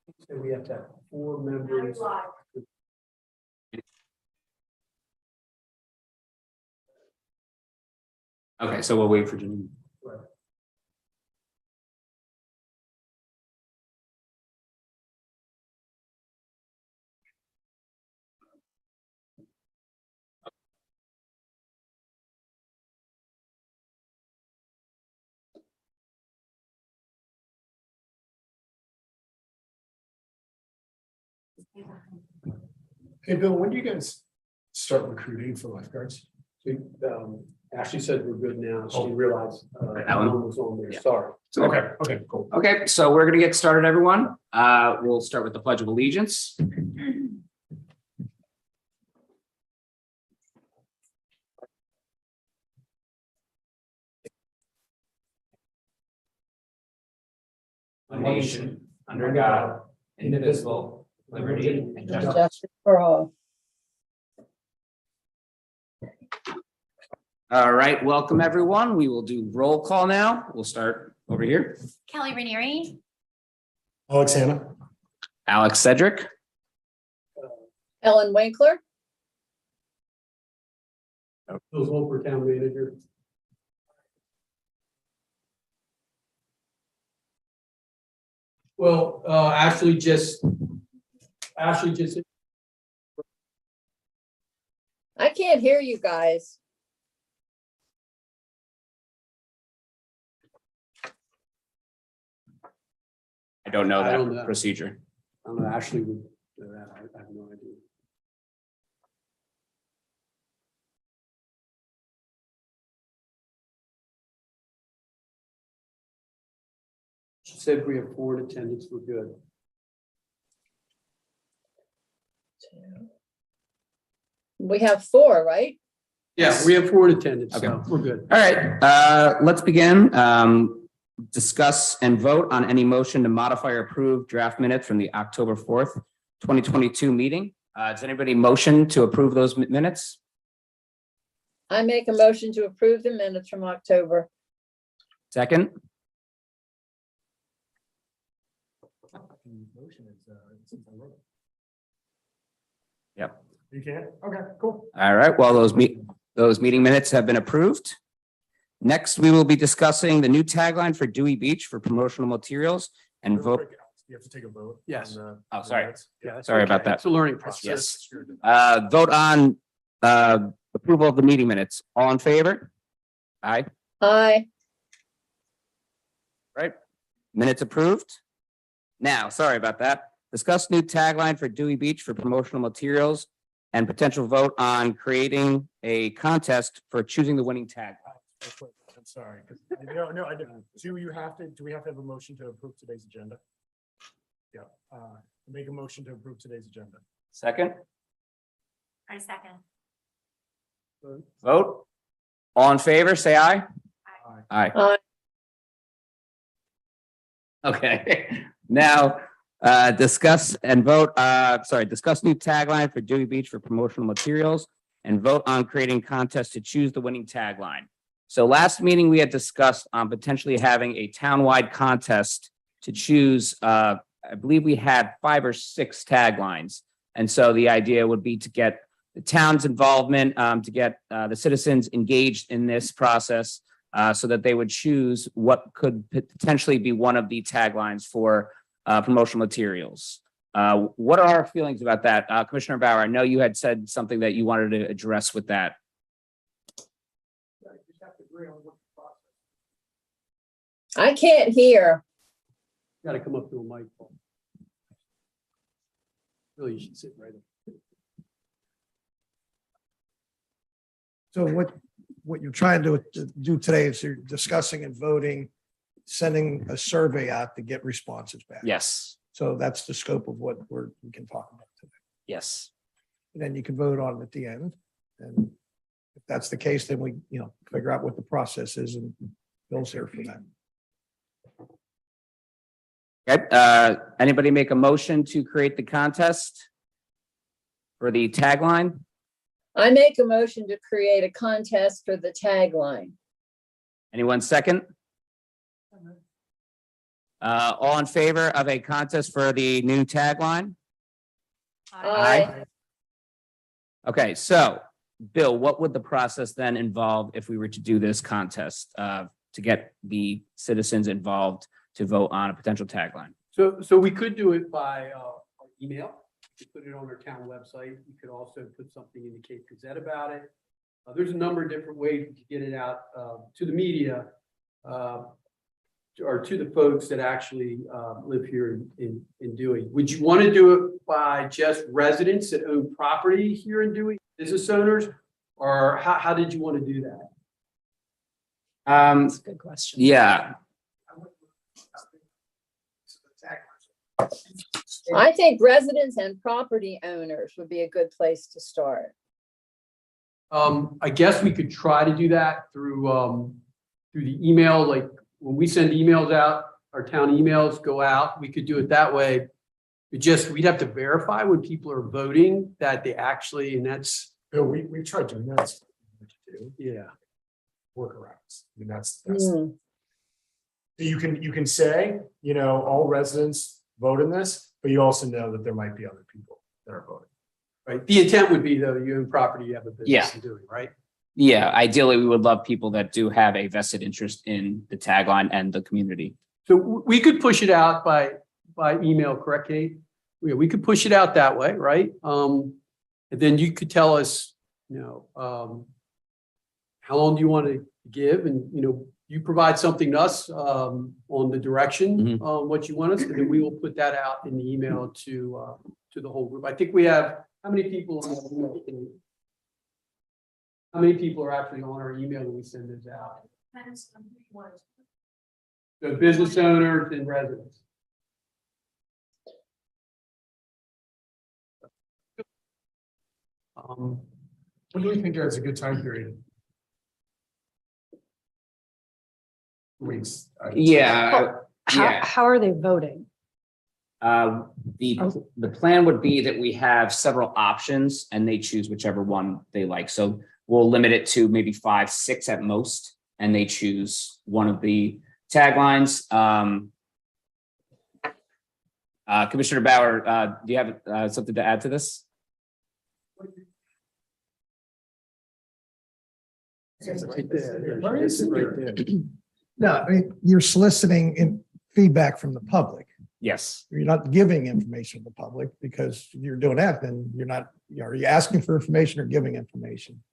So we have to have 4 members. Okay, so we'll wait for Janine. Right. Hey, Bill, when do you guys start recruiting for lifeguards? Ashley said we're good now. She Oh. realized Alan? Alan was on there. Yeah. Sorry. Okay, cool. Okay, so we're gonna get started, everyone. We'll start with the Pledge of Allegiance. A nation under God, indivisible, liberty and justice. Justice for all. All right, welcome, everyone. We will do roll call now. We'll start over here. Kelly Ranieri, Alexandra? Alex Cedric, Ellen Winkler, Bill's Holper, town manager. Well, Ashley just. I can't hear you guys. I don't know I don't that know. procedure. I don't know, Ashley would do that. I have no idea. She said we have 4 in attendance. We're good. We have 4, right? Yeah, we have 4 in attendance, Okay. so we're good. All right, let's begin. Discuss and vote on any motion to modify or approve draft minutes from the October 4th, 2022 meeting. Does anybody motion to approve those minutes? I make a motion to approve the minutes from October. Second, Yep. You can? Okay, cool. all right, well, those meeting minutes have been approved. Next, we will be discussing the new tagline for Dewey Beach for promotional materials and Real vote. quick, You have to take a vote. Yes. on Oh, the sorry. minutes. Yeah, that's Sorry okay. about that. It's a learning process. Yes. Vote on approval of the meeting minutes. All in favor? Aye. Aye. Right, minutes approved. Now, sorry about that. Discuss new tagline for Dewey Beach for promotional materials and potential vote on creating a contest for choosing the winning tagline. I'm sorry. No, I didn't. Do we have to have a motion to approve today's agenda? Yeah, make a motion to approve today's agenda. Second, I second. vote. All in favor, say aye. Aye. Aye. Aye. Okay, now, discuss and vote, discuss new tagline for Dewey Beach for promotional materials and vote on creating contest to choose the winning tagline. So last meeting, we had discussed on potentially having a townwide contest to choose, I believe we had 5 or 6 taglines. And so the idea would be to get the town's involvement, to get the citizens engaged in this process, so that they would choose what could potentially be one of the taglines for promotional materials. What are our feelings about that? Commissioner Bauer, I know you had said something that you wanted to address with that. I can't hear. Got to come up to a mic. Paul. Really, you should sit right up. So what you're trying to do today is you're discussing and voting, sending a survey out to get responses back. Yes, So that's the scope of what we can talk about today. yes. And then you can vote on it at the end. And if that's the case, then we, figure out what the process is, and Bill's here for that. Okay, anybody make a motion to create the contest for the tagline? I make a motion to create a contest for the tagline. Anyone second? All in favor of a contest for the new tagline? Aye. Okay, so Bill, what would the process then involve if we were to do this contest to get the citizens involved to vote on a potential tagline? So we could do it by email. We put it on our town website. You could also put something in the Cape Gazette about it. There's a number of different ways to get it out to the media or to the folks that actually live here in Dewey. Would you want to do it by just residents that own property here in Dewey, business owners? Or how did you want to do that? That's a good question. Yeah, I think residents and property owners would be a good place to start. I guess we could try to do that through the email, like when we send emails out, our town emails go out, we could do it that way. We'd have to verify when people are voting that they actually, and that's, Bill, we've tried doing that. It's hard to do. yeah. Workarounds. I mean, that's, Hmm. you can say, all residents vote in this, but you also know that there might be other people that are voting. Right. The intent would be though, you own property, you have a Yeah. business in Dewey, right? yeah. Ideally, we would love people that do have a vested interest in the tagline and the community. So we could push it out by email, correct, Kate? We could push it out that way, right? And then you could tell us, how long do you want to give? And, you provide something to us on the direction, what you want us, and then we will put that out in the email to the whole group. I think we have, how many people? How many people are actually on our email when we send this out? So business owners and residents. What do we think is a good time period? Weeks. Yeah, yeah. How are they voting? The plan would be that we have several options and they choose whichever one they like. So we'll limit it to maybe 5, 6 at most, and they choose one of the taglines. Commissioner Bauer, do you have something to add to this? It's right there. Where is it? Right there. No, I mean, you're soliciting feedback from the public. Yes. You're not giving information to the public because you're doing that, then you're not, are you asking for information or giving information?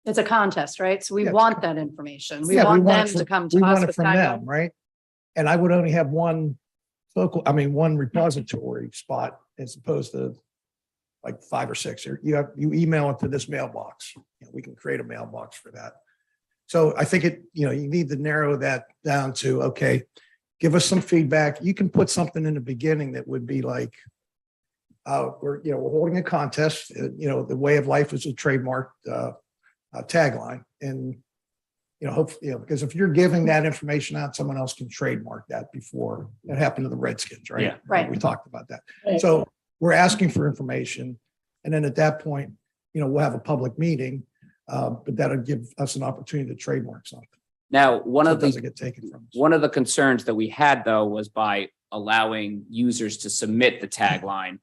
It's a contest, right? So we Yeah. want that information. We Yeah, want them it to from- come we to want us it with from them, guidelines. right? And I would only have one one repository spot as opposed to like 5 or 6. Or you email it to this mailbox. We can create a mailbox for that. So I think you need to narrow that down to, okay, give us some feedback. You can put something in the beginning that would be like, we're holding a contest, the way of life is a trademark tagline. And, hopefully, because if you're giving that information out, someone else can trademark that before. That happened to the Redskins, right? Yeah. Right. We talked about that. Right. So we're asking for information. And then at that point, we'll have a public meeting, but that'll give us an opportunity to trademark something. Now, one So of it the doesn't get taken from us. One of the concerns that we had, though, was by allowing users to submit the tagline,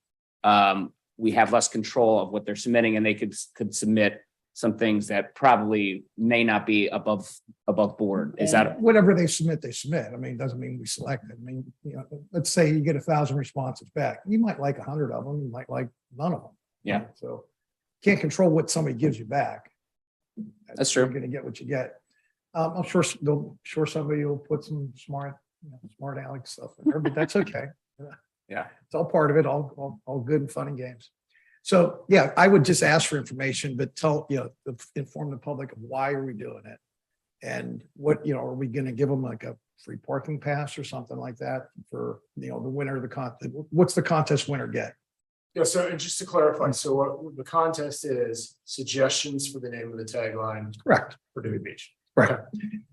we have less control of what they're submitting, and they could submit some things that probably may not be above board. Is that Whatever they submit, they submit. I mean, it doesn't mean we select it. I mean, let's say you get 1,000 responses back. You might like 100 of them. You might like none of them. Yeah. So can't control what somebody gives you back. That's true. You're going to get what you get. I'm sure somebody will put some smart aleck stuff in there, but that's okay. Yeah. It's all part of it, all good and fun and games. So, yeah, I would just ask for information, but inform the public of why are we doing it? And what, are we going to give them like a free parking pass or something like that for, the winner of the contest? What's the contest winner get? Yeah, so and just to clarify, so what the contest is suggestions for the name of the tagline Correct. for Dewey Beach. Right.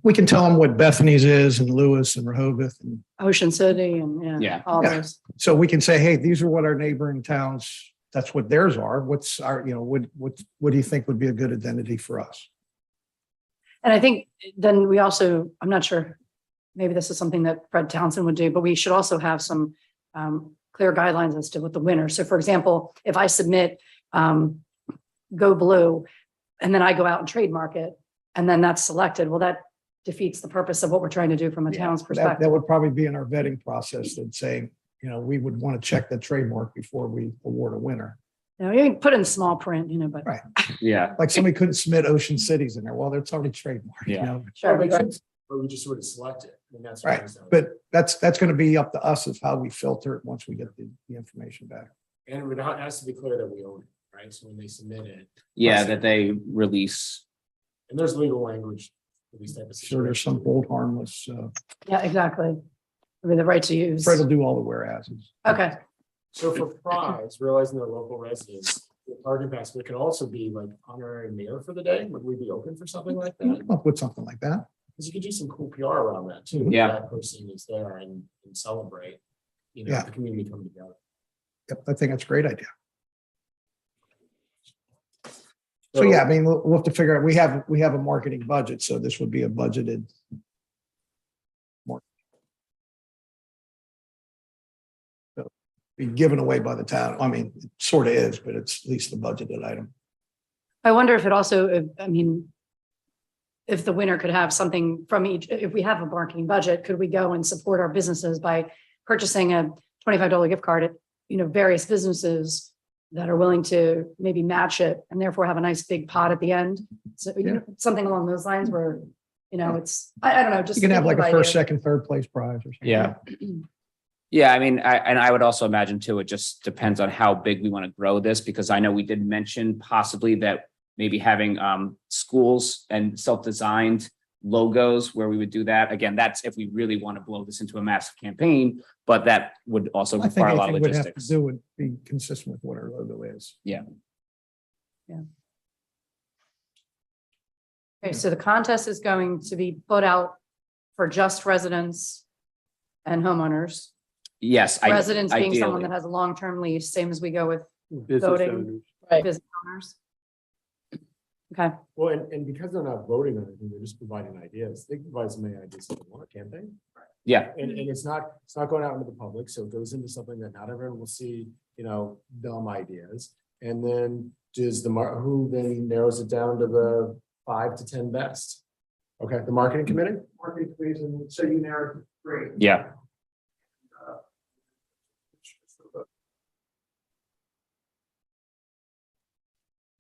We can tell them what Bethany's is and Lewis and Rehoboth. And Ocean City and Yeah. all Yeah. those. so we can say, hey, these are what our neighboring towns, that's what theirs are. What's our, what do you think would be a good identity for us? And I think then we also, I'm not sure maybe this is something that Fred Townsend would do, but we should also have some clear guidelines as to what the winner. So for example, if I submit Go Blue and then I go out and trademark it and then that's selected, well, that defeats the purpose of what we're trying to do from a town's That perspective. would probably be in our vetting process and saying, we would want to check the trademark before we award a winner. You can put in small print, but. Right. Yeah, Like somebody couldn't submit Ocean Cities in there. Well, it's already trademarked, Yeah. Sure, Makes right. sense. But we just sort of select it. I mean, that's what Right. it is. But that's going to be up to us of how we filter it once we get the information back. And it has to be clear that we own it, right? So when they submit it, yeah, that they release. and there's legal language for these type of Sure, there's situations. some hold harmless, Yeah, exactly. I mean, the right to use. Fred will do all the whereases. Okay, So for prize, realizing they're local residents, the parking pass, but it could also be like honorary mayor for the day. Would we be open for something like that? Come up with something like that. Because you could do some cool PR around that too. Yeah. That person is there and celebrate, Yeah. the community coming together. Yep, I think that's a great idea. So yeah, I mean, we'll have to figure out, we have a marketing budget, so this would be a budgeted. Be given away by the town. I mean, it sort of is, but it's at least the budgeted item. I wonder if it also, if the winner could have something from each, if we have a marketing budget, could we go and support our businesses by purchasing a $25 gift card at, various businesses that are willing to maybe match it and therefore have a nice big pot at the end? So, something along those lines where, it's, I don't know, just. You can have like thinking a of first, ideas. second, third place prize or something. Yeah. Yeah, I mean, I would also imagine too, it just depends on how big we want to grow this, because I know we did mention possibly that maybe having schools and self-designed logos where we would do that. Again, that's if we really want to blow this into a massive campaign, but that would also I think require a lot of anything we'd have to logistics. do would be consistent with what our logo is. Okay, so the contest is going to be put out for just residents and homeowners. Yes. Residents being someone ideally. that has a long-term lease, same as we go with Business Voting. owners. Right. business owners. Okay, Well, and because they're not voting on anything, they're just providing ideas. They can provide as many ideas as they want, can't they? Yeah, And it's not going out into the public, so it goes into something that not everyone will see, dumb ideas. And then does who then narrows it down to the 5 to 10 best? Okay, the marketing committee? Marketing please, and so you narrative, great. yeah.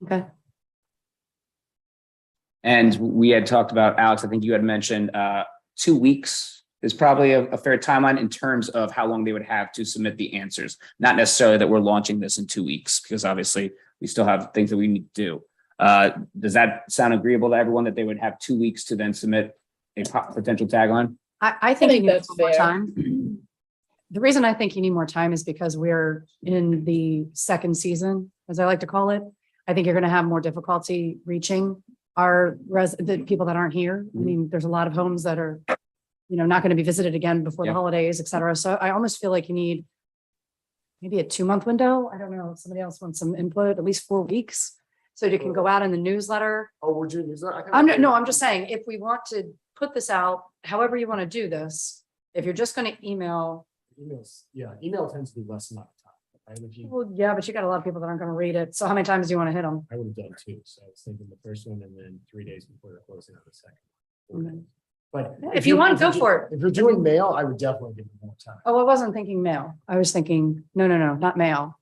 okay. And we had talked about, Alex, I think you had mentioned 2 weeks is probably a fair timeline in terms of how long they would have to submit the answers. Not necessarily that we're launching this in 2 weeks, because obviously we still have things that we need to do. Does that sound agreeable to everyone, that they would have 2 weeks to then submit a potential tagline? I think you think need that's more fair. time. The reason I think you need more time is because we're in the second season, as I like to call it. I think you're going to have more difficulty reaching the people that aren't here. I mean, there's a lot of homes that are, not going to be visited again before the Yeah. holidays, et cetera. So I almost feel like you need maybe a 2-month window. I don't know if somebody else wants some input, at least 4 weeks. So you can go out in the newsletter. Oh, we're doing these. I'm just saying, if we want to put this out, however you want to do this, if you're just going to email, Emails, yeah, email tends to be less amount of time. Right? If you, well, yeah, but you got a lot of people that aren't going to read it. So how many times do you want to hit them? I would have done 2, so I was thinking the first one and then 3 days before they're closing on the second. Mhm. But If you want, go for it. If you're doing mail, I would definitely give them more time. Oh, I wasn't thinking mail. I was thinking, no, not mail.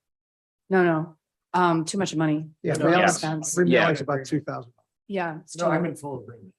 No. Too much money. Yeah, No, mail yeah. is, mail is about 2,000. Yeah. it's No, too I'm much. in full agreement.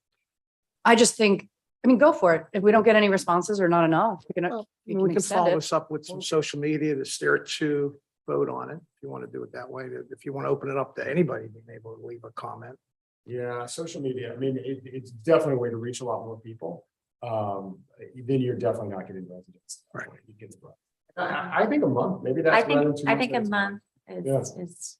I just think, go for it. If we don't get any responses or not enough, we Well, can We can extend follow it. this up with some social media to steer it to vote on it. If you want to do it that way, if you want to open it up to anybody being able to leave a comment. Yeah, social media, I mean, it's definitely a way to reach a lot more people. Then you're definitely not getting residents. Right. You get the- I think a month, maybe that's. I rather than think, 2 I think a months. month Yeah. is,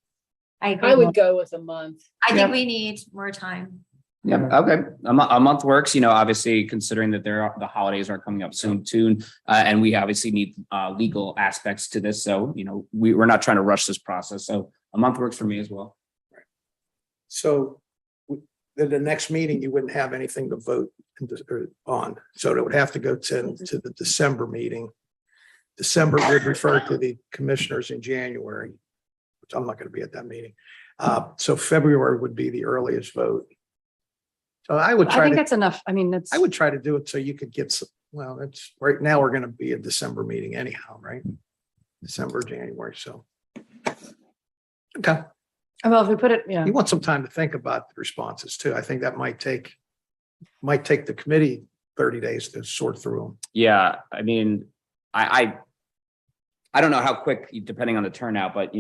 I agree. I would go with a month. I Yeah. think we need more time. Yeah, okay. A month works, obviously considering that the holidays are coming up soon. And we obviously need legal aspects to this. So, we're not trying to rush this process. So a month works for me as well. So at the next meeting, you wouldn't have anything to vote on. So it would have to go to the December meeting. December would refer to the commissioners in January, which I'm not going to be at that meeting. So February would be the earliest vote. So I would I try think to, that's enough. I mean, it's. I would try to do it so you could get some, well, it's right now, we're going to be a December meeting anyhow, right? December, January, so. Okay, Well, if we put it, yeah. you want some time to think about the responses too. I think that might take the committee 30 days to sort through them. Yeah, I mean, I don't know how quick, depending on the turnout, but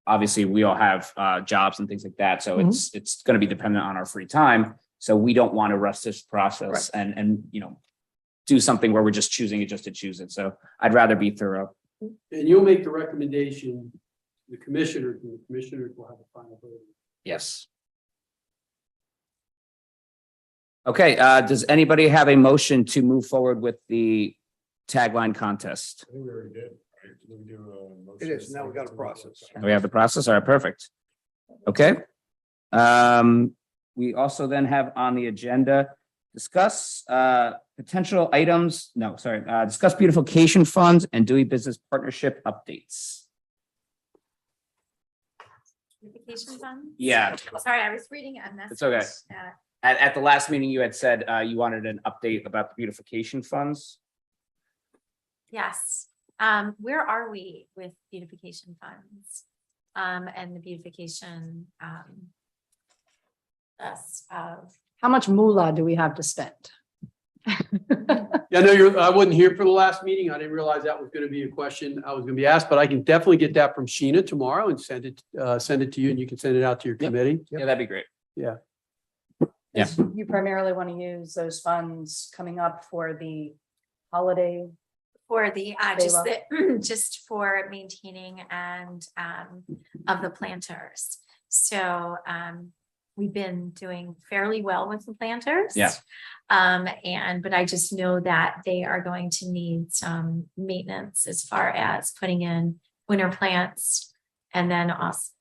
obviously we all have jobs and things like that. So it's going to be dependent on our free time. So we don't want to rush this process and do something where we're just choosing it just to choose it. So I'd rather be thorough. And you'll make the recommendation to the commissioners, and the commissioners will have a final vote. Yes. Okay, does anybody have a motion to move forward with the tagline contest? I think we already did, right? Did we do a motion? It is. Now we got a process. We have the process. All right, perfect. Okay. We also then have on the agenda, discuss potential items. No, sorry, discuss beautification funds and Dewey Business Partnership updates. Beautification funds? Yeah. Sorry, I was reading a message. It's okay. At the last meeting, you had said you wanted an update about the beautification funds. Yes. Where are we with beautification funds? And the beautification, How much moolah do we have to spend? Yeah, no, I wasn't here for the last meeting. I didn't realize that was going to be a question I was going to be asked, but I can definitely get that from Sheena tomorrow and send it to you, and you can send it out to your Yep. committee. Yeah, that'd be great. Yeah. Yeah. You primarily want to use those funds coming up for the holiday. for the, Baywa. just for maintaining and, of the planters. So, we've been doing fairly well with the planters. Yeah. But I just know that they are going to need some maintenance as far as putting in winter plants and then also,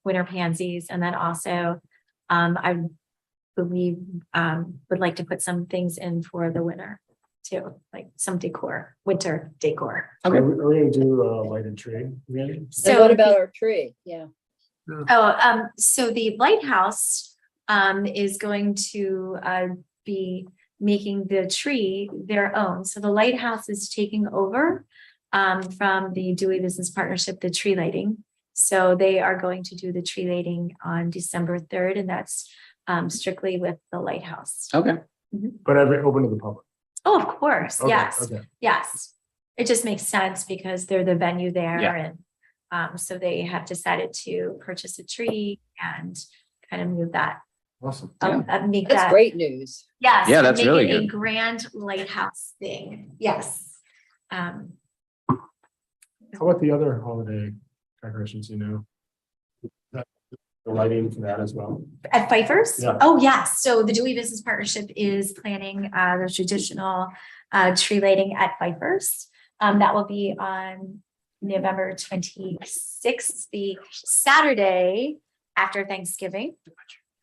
winter pansies, and then also, I believe, would like to put some things in for the winter too, like some decor, winter decor. Are we gonna do light and tree? Really? And So what about our tree? Yeah. So the lighthouse is going to be making the tree their own. So the lighthouse is taking over from the Dewey Business Partnership, the tree lighting. So they are going to do the tree lighting on December 3rd, and that's strictly with the lighthouse. Okay. But open to the public. Oh, of course, Okay, yes, okay. yes. It just makes sense because they're the venue there, Yeah. and so they have decided to purchase a tree and kind of move that. Awesome. Make That's that, great news. yes. Yeah, that's make really it a good. grand lighthouse thing, yes. How about the other holiday decorations, The lighting for that as well? At Pfeiffer's? Yeah. Oh, yes. So the Dewey Business Partnership is planning the traditional tree lighting at Pfeiffer's. That will be on November 26th, the Saturday after Thanksgiving.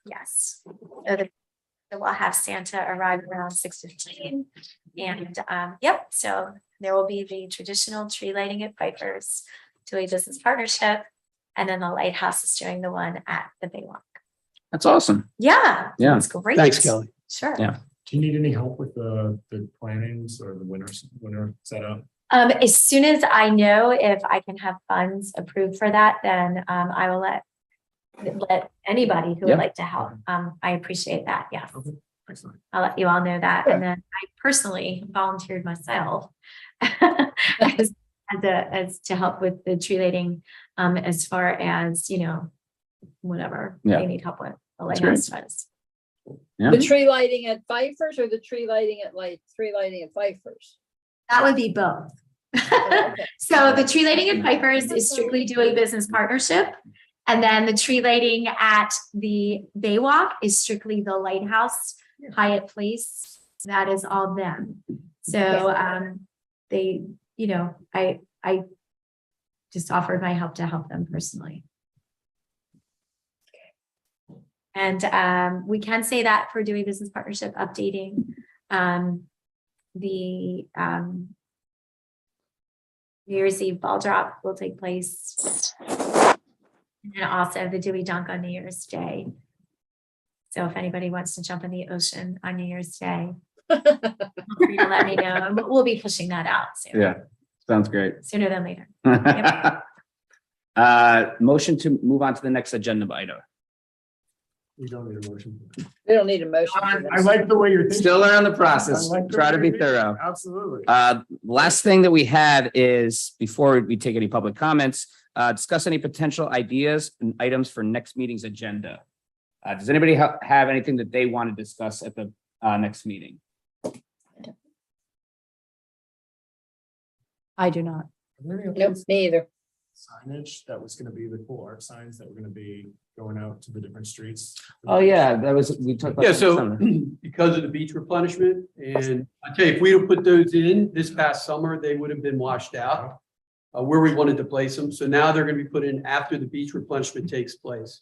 Yes. So we'll have Santa arrive around 6:15. And so there will be the traditional tree lighting at Pfeiffer's, Dewey Business Partnership. And then the lighthouse is doing the one at the Baywalk. That's awesome. Yeah. Yeah. It's great. Thanks, Kelly. Sure. Yeah. Do you need any help with the plannings or the winter setup? As soon as I know if I can have funds approved for that, then I will let anybody who Yeah. would like to help. I appreciate that. Yes. Okay, excellent. I'll let you all know that. And then I personally volunteered myself as to help with the tree lighting, as far as, whatever Yeah. they need help with. The That's lighthouse does. Yeah. The tree lighting at Pfeiffer's or the tree lighting at Pfeiffer's? That would be both. Okay. So the tree lighting at Pfeiffer's is strictly Dewey Business Partnership. And then the tree lighting at the Baywalk is strictly the Lighthouse Hyatt Place. That is all them. So they, I just offered my help to help them personally. And we can say that for doing business partnership updating the New Year's Eve ball drop will take place. And also the Dewey Dunk on New Year's Day. So if anybody wants to jump in the ocean on New Year's Day, feel free to let me know. And we'll be pushing that out soon. Yeah, sounds great. Sooner than later. Motion to move on to the next agenda item. We don't need a motion. We don't need a motion. for I this. like the way you're thinking. Still learning the process. I like the Try to way be you're thinking. thorough. Absolutely. Last thing that we have is, before we take any public comments, discuss any potential ideas and items for next meeting's agenda. Does anybody have anything that they want to discuss at the next meeting? I do not. Are there any Nope, me either. signage that was gonna be the cool art signs that were gonna be going out to the different streets? Oh, yeah, that was, we talked about. Yeah, that so summer. because of the beach replenishment, and I tell you, if we'd have put those in this past summer, they would have been washed out where we wanted to place them. So now they're gonna be put in after the beach replenishment takes place.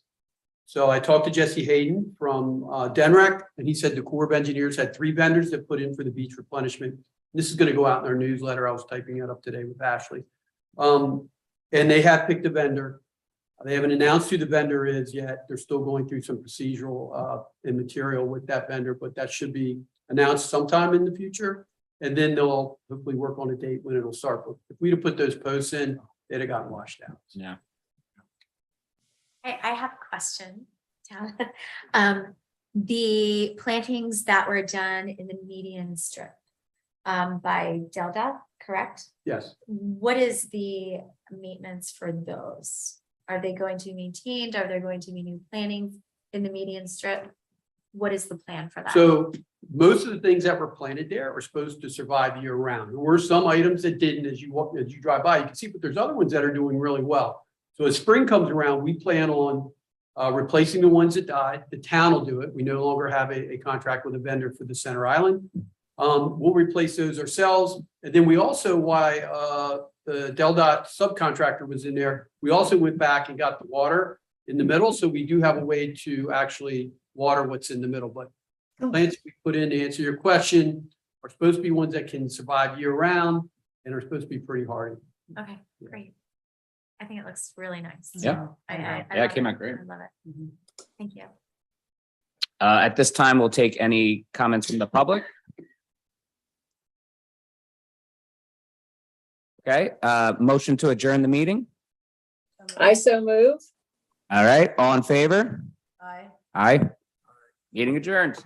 So I talked to Jesse Hayden from Denrec, and he said the Corps of Engineers had 3 vendors that put in for the beach replenishment. This is gonna go out in our newsletter. I was typing it up today with Ashley. And they have picked a vendor. They haven't announced who the vendor is yet. They're still going through some procedural and material with that vendor, but that should be announced sometime in the future. And then they'll hopefully work on a date when it'll start. But if we'd have put those posts in, they'd have gotten washed out. Yeah. I have a question. The plantings that were done in the median strip by Delta, correct? Yes. What is the maintenance for those? Are they going to be maintained? Are there going to be new plantings in the median strip? What is the plan for that? So most of the things that were planted there are supposed to survive year round. There were some items that didn't. As you walk, as you drive by, you can see, but there's other ones that are doing really well. So as spring comes around, we plan on replacing the ones that died. The town will do it. We no longer have a contract with a vendor for the center island. We'll replace those ourselves. And then we also, why the Del Dot subcontractor was in there, we also went back and got the water in the middle. So we do have a way to actually water what's in the middle. But plants we put in, to answer your question, are supposed to be ones that can survive year round and are supposed to be pretty hardy. Okay, great. I think it looks really nice. Yeah. I Yeah, it love came out great. I love it. Thank you. At this time, we'll take any comments from the public. Okay, motion to adjourn the meeting. I so move. All right, all in favor? Aye. Aye. Meeting adjourned.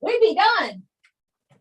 We be done.